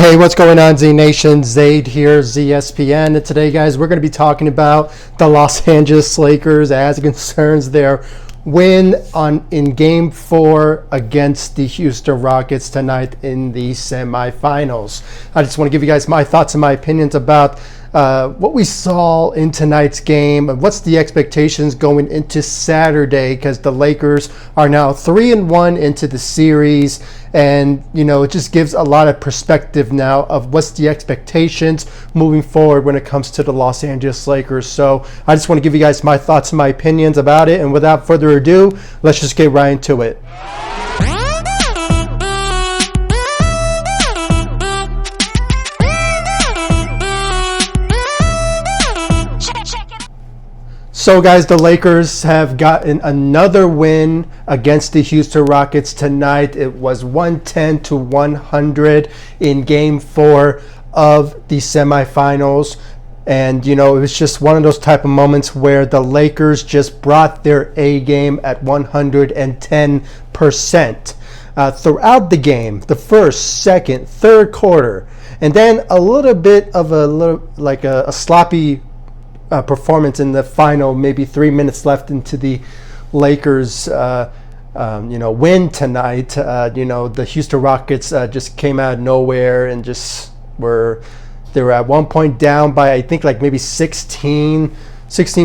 Hey, what's going on, Z Nation? Zaid here, ZSPN. And today, guys, we're going to be talking about the Los Angeles Lakers as it concerns their win in Game 4 against the Houston Rockets tonight in the semifinals. I just want to give you guys my thoughts and my opinions about what we saw in tonight's game and what's the expectations going into Saturday, because the Lakers are now 3-1 into the series, and it just gives a lot of perspective now of what's the expectations moving forward when it comes to the Los Angeles Lakers. So I just want to give you guys my thoughts and my opinions about it, and without further ado, let's just get right into it. So, guys, the Lakers have gotten another win against the Houston Rockets tonight. It was 110-100 in Game 4 of the semifinals. And, it was just one of those type of moments where the Lakers just brought their A game at 110%. Throughout the game, the first, second, third quarter, and then a little bit of a sloppy performance in the final, maybe 3 minutes left into the Lakers win tonight. The Houston Rockets just came out of nowhere and they were at one point down by, I think, maybe 16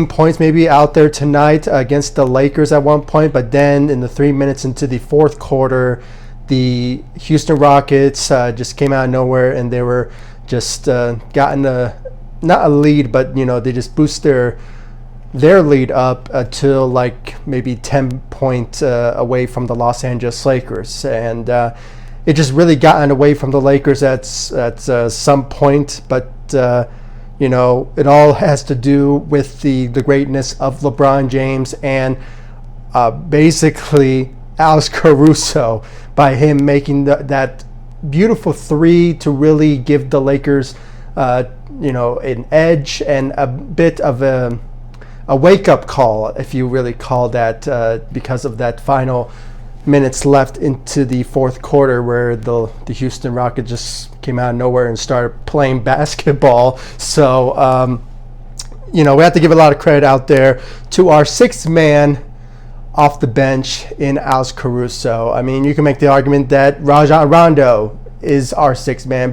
points maybe out there tonight against the Lakers at one point. But then in the 3 minutes into the fourth quarter, the Houston Rockets just came out of nowhere, and they were just gotten not a lead, but they just boost their lead up to maybe 10 points away from the Los Angeles Lakers, and it just really gotten away from the Lakers at some point. But it all has to do with the greatness of LeBron James and basically Alex Caruso, by him making that beautiful three to really give the Lakers an edge and a bit of a wake-up call, if you really call that, because of that final minutes left into the fourth quarter, where the Houston Rockets just came out of nowhere and started playing basketball. So, we have to give a lot of credit out there to our sixth man off the bench in Alex Caruso. I mean, you can make the argument that Rondo is our sixth man,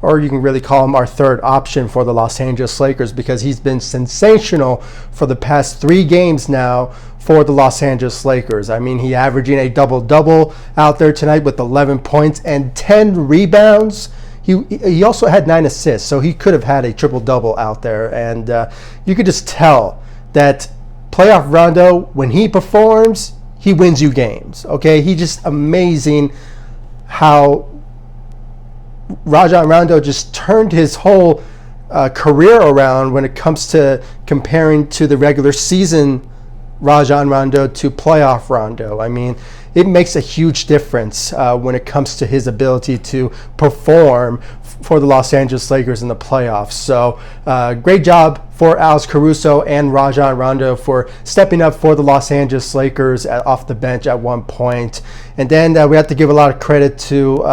or you can really call him our third option for the Los Angeles Lakers, because he's been sensational for the past 3 games now for the Los Angeles Lakers. I mean, he averaging a double-double out there tonight with 11 points and 10 rebounds. He also had 9 assists, so he could have had a triple-double out there. And you could just tell that playoff Rondo, when he performs, he wins you games. Okay, he's just amazing how Rajon Rondo just turned his whole career around when it comes to comparing to the regular season Rajon Rondo to playoff Rondo. I mean, it makes a huge difference when it comes to his ability to perform for the Los Angeles Lakers in the playoffs. So great job for Alex Caruso and Rajon Rondo for stepping up for the Los Angeles Lakers off the bench at one point. And then we have to give a lot of credit to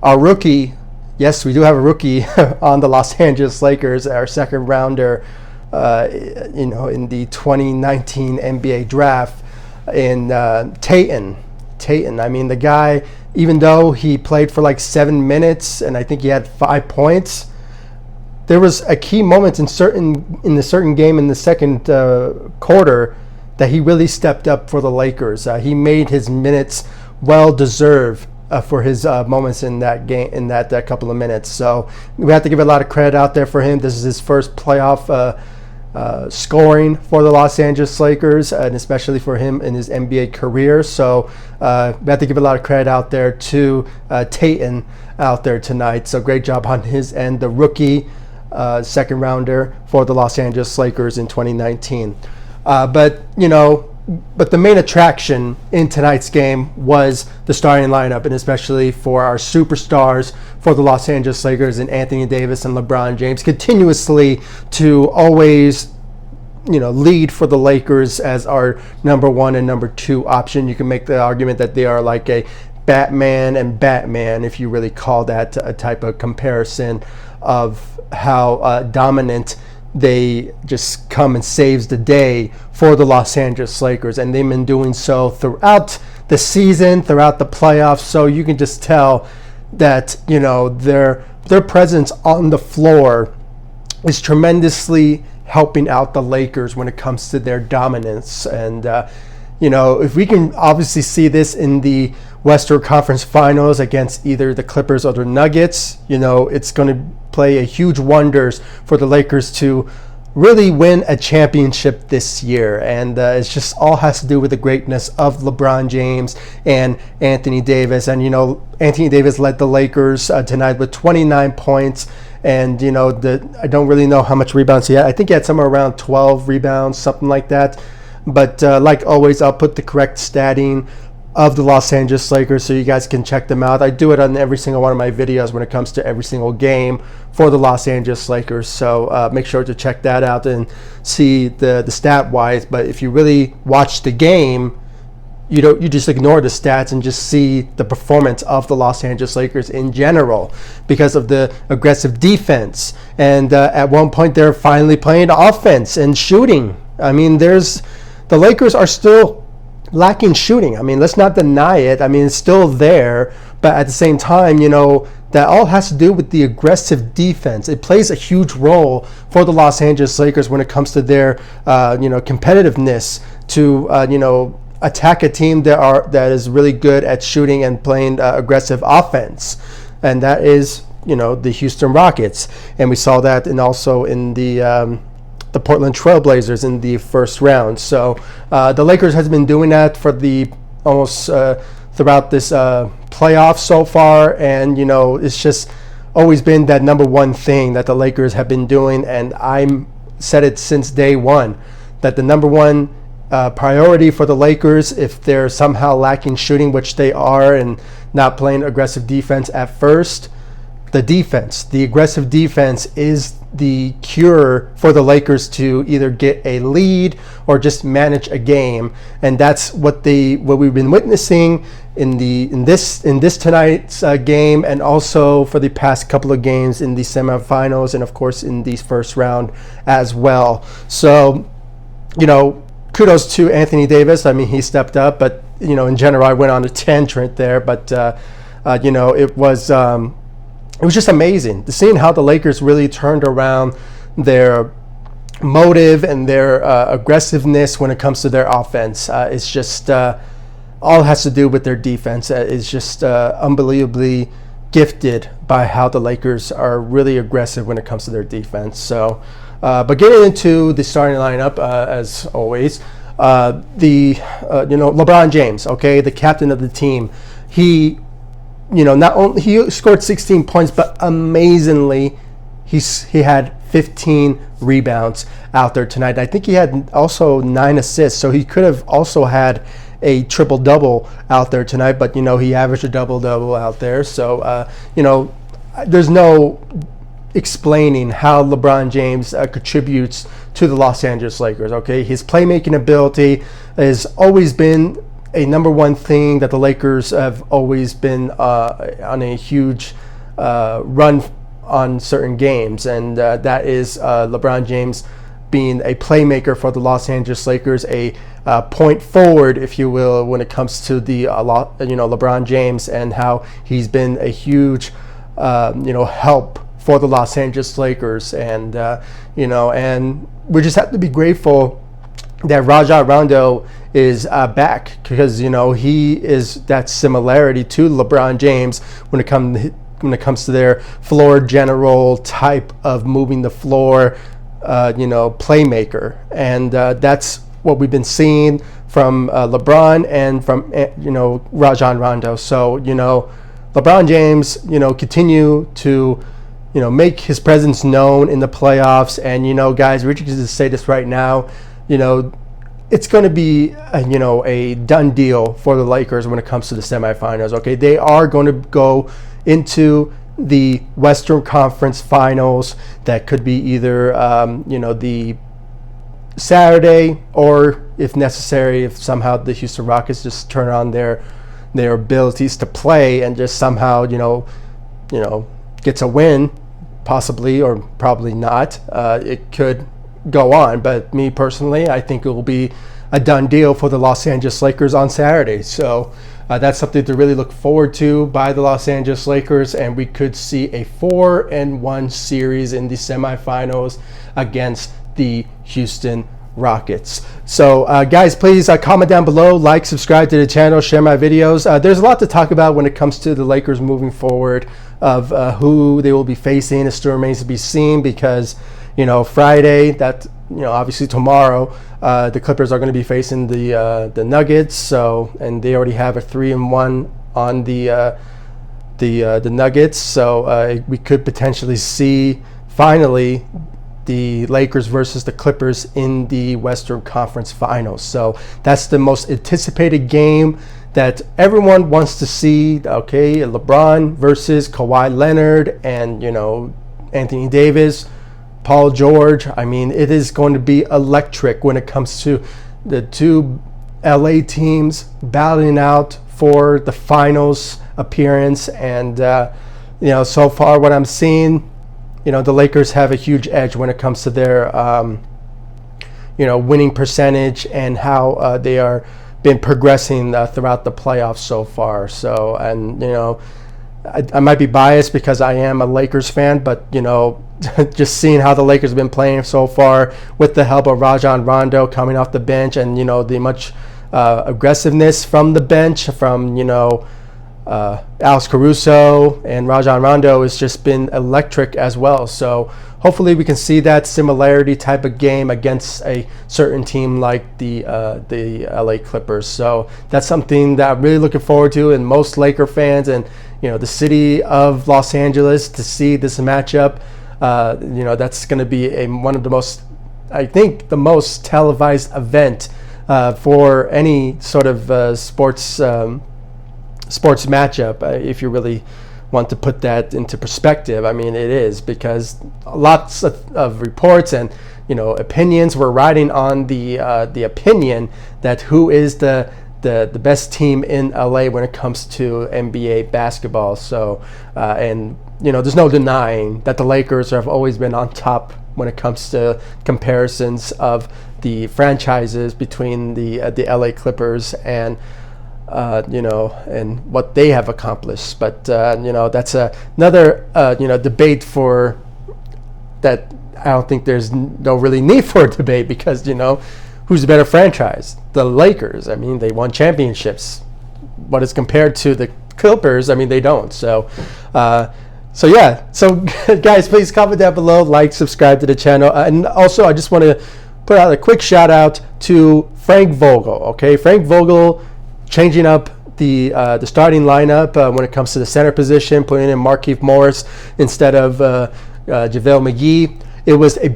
our rookie. Yes, we do have a rookie on the Los Angeles Lakers, our second rounder, in the 2019 NBA draft, in Tatum. I mean, the guy, even though he played for 7 minutes and I think he had 5 points, there was a key moment in the certain game in the second quarter that he really stepped up for the Lakers. He made his minutes well deserved for his moments in that game, in that couple of minutes. So we have to give a lot of credit out there for him. This is his first playoff scoring for the Los Angeles Lakers, and especially for him in his NBA career. So we have to give a lot of credit out there to Tatum out there tonight. So great job on his end, the rookie second rounder for the Los Angeles Lakers in 2019. But the main attraction in tonight's game was the starting lineup, and especially for our superstars for the Los Angeles Lakers and Anthony Davis and LeBron James, continuously to always lead for the Lakers as our number 1 and number 2 option. You can make the argument that they are like a Batman and Batman, if you really call that a type of comparison of how dominant they just come and saves the day for the Los Angeles Lakers, and they've been doing so throughout the season, throughout the playoffs. So you can just tell that, you know, their presence on the floor is tremendously helping out the Lakers when it comes to their dominance. And you know, if we can obviously see this in the Western Conference Finals against either the Clippers or the Nuggets, you know, it's going to play a huge wonders for the Lakers to really win a championship this year. And it's just all has to do with the greatness of LeBron James and Anthony Davis. And, you know, Anthony Davis led the Lakers tonight with 29 points. And, you know, I don't really know how much rebounds he had. I think he had somewhere around 12 rebounds, something like that. But like always, I'll put the correct statting of the Los Angeles Lakers so you guys can check them out. I do it on every single one of my videos when it comes to every single game for the Los Angeles Lakers. So make sure to check that out and see the stat-wise. But if you really watch the game, you just ignore the stats and just see the performance of the Los Angeles Lakers in general because of the aggressive defense. And at one point, they're finally playing offense and shooting. I mean, the Lakers are still lacking shooting. I mean, let's not deny it. I mean, it's still there, but at the same time, you know, that all has to do with the aggressive defense. It plays a huge role for the Los Angeles Lakers when it comes to their, you know, competitiveness to, you know, attack a team that is really good at shooting and playing aggressive offense, and that is, you know, the Houston Rockets, and we saw that, and also in the Portland Trailblazers in the first round. So the Lakers has been doing that for the almost throughout this playoff so far, and you know, it's just always been that number one thing that the Lakers have been doing, and I'm said it since day one that the number one priority for the Lakers, if they're somehow lacking shooting, which they are, and not playing aggressive defense at first, the aggressive defense is the cure for the Lakers to either get a lead or just manage a game, and that's what we've been witnessing in this tonight's game, and also for the past couple of games in the semifinals, and of course in the first round as well. So, you know, kudos to Anthony Davis. I mean, he stepped up, but you know, in general, I went on a tangent there, but you know, it was just amazing to seeing how the Lakers really turned around their motive and their aggressiveness when it comes to their offense. It's just all has to do with their defense. It's just unbelievably gifted by how the Lakers are really aggressive when it comes to their defense. So, but getting into the starting lineup, as always, you know, LeBron James, okay, the captain of the team, he, you know, not only he scored 16 points, but amazingly, he had 15 rebounds out there tonight. I think he had also 9 assists, so he could have also had a triple-double out there tonight, but, you know, he averaged a double-double out there. So, you know, there's no explaining how LeBron James contributes to the Los Angeles Lakers, okay? His playmaking ability has always been a number one thing that the Lakers have always been on a huge run on certain games, and that is LeBron James being a playmaker for the Los Angeles Lakers, a point forward, if you will, when it comes to the you know, LeBron James, and how he's been a huge you know, help for the Los Angeles Lakers, and you know, and we just have to be grateful that Rajon Rondo is back, because, you know, he is that similarity to LeBron James when it comes to their floor general type of moving the floor, you know, playmaker, and that's what we've been seeing from LeBron and from, you know, Rajon Rondo. So, you know, LeBron James, you know, continue to, you know, make his presence known in the playoffs, and, you know, guys, we're just going to say this right now, you know, it's going to be you know, a done deal for the Lakers when it comes to the semifinals. Okay, they are going to go into the Western Conference Finals. That could be either you know, the Saturday, or if necessary, if somehow the Houston Rockets just turn on their their abilities to play and just somehow, gets a win, possibly or probably not. It could go on, but me personally, I think it will be a done deal for the Los Angeles Lakers on Saturday. So that's something to really look forward to by the Los Angeles Lakers, and we could see a 4-1 series in the semifinals against the Houston Rockets. So guys, please comment down below, like, subscribe to the channel, share my videos. There's a lot to talk about when it comes to the Lakers moving forward, of who they will be facing. It still remains to be seen, because Friday, that obviously tomorrow, the Clippers are going to be facing the Nuggets. So, and they already have a 3-1 on the Nuggets. So we could potentially see finally the Lakers versus the Clippers in the Western Conference Finals. So that's the most anticipated game that everyone wants to see. Okay, LeBron versus Kawhi Leonard and Anthony Davis, Paul George. I mean, it is going to be electric when it comes to the two LA teams battling out for the finals appearance. And so far what I'm seeing, the Lakers have a huge edge when it comes to their winning percentage and how they are been progressing throughout the playoffs so far. So, and I might be biased because I am a Lakers fan, but just seeing how the Lakers have been playing so far with the help of Rajon Rondo coming off the bench, and the much aggressiveness from the bench from Alex Caruso and Rajon Rondo has just been electric as well. So hopefully we can see that similarity type of game against a certain team like the LA Clippers. So that's something that I'm really looking forward to, and most Laker fans and the city of Los Angeles, to see this matchup. That's going to be one of the most, I think, the most televised event for any sort of sports matchup, if you really want to put that into perspective. I mean, it is, because lots of reports and opinions were riding on the opinion that who is the best team in LA when it comes to NBA basketball. So there's no denying that the Lakers have always been on top when it comes to comparisons of the franchises between the LA Clippers and and what they have accomplished. But that's another debate for that. I don't think there's no really need for a debate, because who's the better franchise? The Lakers. I mean, they won championships. What is compared to the Clippers? I mean, they don't. So yeah. So guys, please comment down below, like, subscribe to the channel, and also I just want to put out a quick shout out to Frank Vogel. Okay, Frank Vogel changing up the starting lineup when it comes to the center position, putting in Markieff Morris instead of JaVale McGee. It was a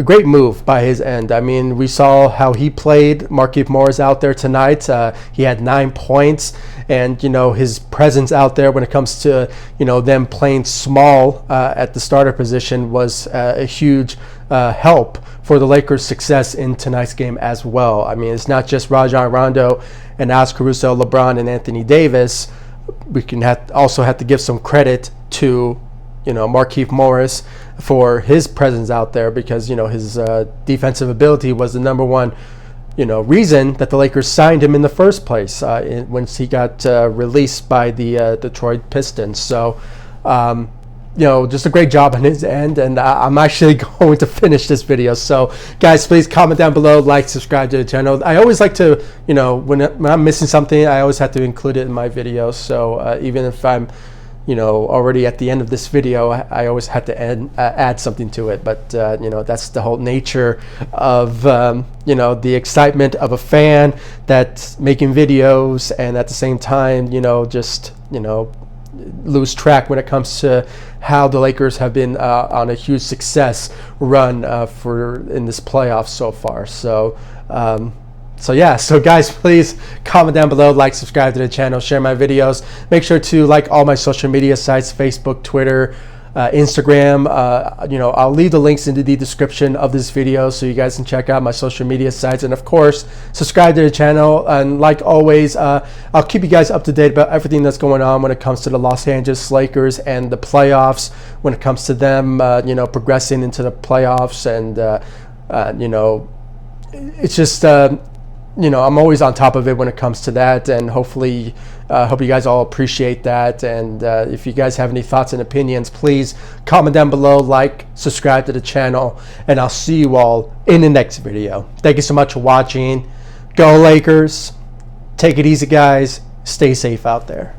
great move by his end. I mean, we saw how he played Markieff Morris out there tonight. He had 9 points, and his presence out there when it comes to them playing small at the starter position was a huge help for the Lakers' success in tonight's game as well. I mean, it's not just Rajon Rondo and Alex Caruso, LeBron, and Anthony Davis. We can also have to give some credit to Markieff Morris for his presence out there, because his defensive ability was the number one reason that the Lakers signed him in the first place once he got released by the Detroit Pistons. So just a great job on his end, and I'm actually going to finish this video. So guys, please comment down below, like, subscribe to the channel. I always like to, when I'm missing something, I always have to include it in my videos. So even if I'm already at the end of this video, I always have to add something to it. But that's the whole nature of the excitement of a fan that's making videos, and at the same time just lose track when it comes to how the Lakers have been on a huge success run in this playoff so far. So yeah, so guys, please comment down below, like, subscribe to the channel, share my videos. Make sure to like all my social media sites, Facebook, Twitter, Instagram. I'll leave the links into the description of this video so you guys can check out my social media sites, and of course subscribe to the channel. And like always, I'll keep you guys up to date about everything that's going on when it comes to the Los Angeles Lakers and the playoffs, when it comes to them progressing into the playoffs. And it's just I'm always on top of it when it comes to that, and hopefully hope you guys all appreciate that. And if you guys have any thoughts and opinions, please comment down below, like, subscribe to the channel, and I'll see you all in the next video. Thank you so much for watching. Go Lakers. Take it easy, guys. Stay safe out there.